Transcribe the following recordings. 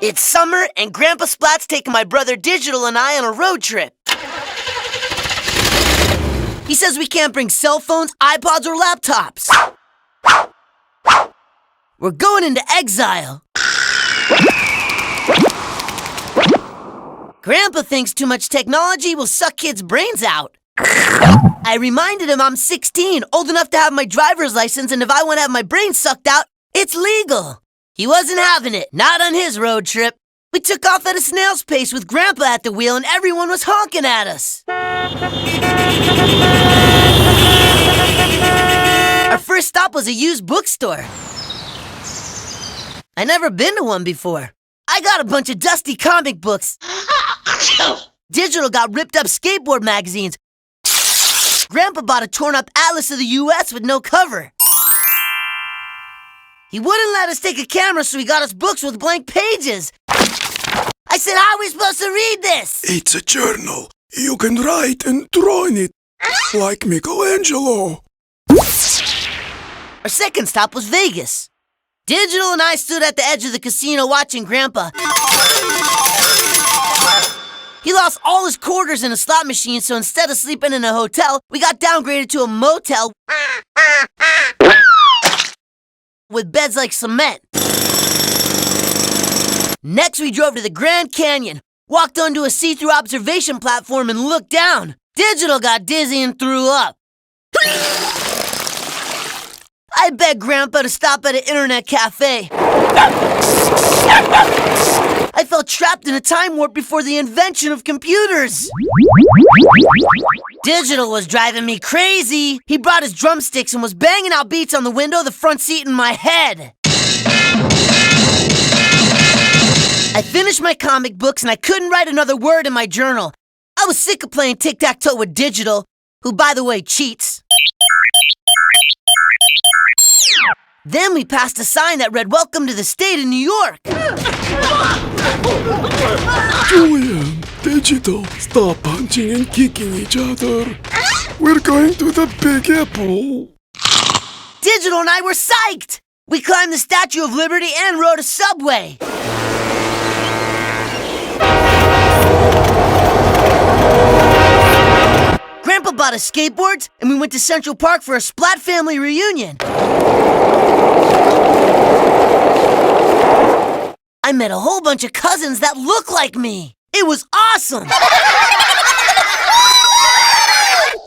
It's summer, and Grandpa Splat's taking my brother Digital and I on a road trip. He says we can't bring cell phones, iPods, or laptops. We're going into exile. Grandpa thinks too much technology will suck kids' brains out. I reminded him I'm 16, old enough to have my driver's license, and if I want to have my brain sucked out, it's legal. He wasn't having it, not on his road trip. We took off at a snail's pace with Grandpa at the wheel, and everyone was honking at us. Our first stop was a used bookstore. I never been to one before. I got a bunch of dusty comic books. Digital got ripped up skateboard magazines. Grandpa bought a torn up atlas of the U.S. with no cover. He wouldn't let us take a camera, so he got us books with blank pages. I said, how are we supposed to read this? It's a journal. You can write and draw in it, like Michelangelo. Our second stop was Vegas. Digital and I stood at the edge of the casino watching Grandpa. He lost all his quarters in a slot machine, so instead of sleeping in a hotel, we got downgraded to a motel with beds like cement. Next, we drove to the Grand Canyon, walked onto a see-through observation platform, and looked down. Digital got dizzy and threw up. I begged Grandpa to stop at an internet cafe. I felt trapped in a time warp before the invention of computers. Digital was driving me crazy. He brought his drumsticks and was banging out beats on the window, the front seat, and my head. I finished my comic books and I couldn't write another word in my journal. I was sick of playing tic-tac-toe with Digital, who, by the way, cheats. Then we passed a sign that read, "Welcome to the state of New York." Julian, Digital, stop punching and kicking each other. We're going to the Big Apple. Digital and I were psyched. We climbed the Statue of Liberty and rode a subway. Grandpa bought us skateboards, and we went to Central Park for a Splat family reunion. I met a whole bunch of cousins that look like me. It was awesome.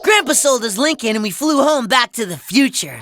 Grandpa sold his Lincoln, and we flew home back to the future.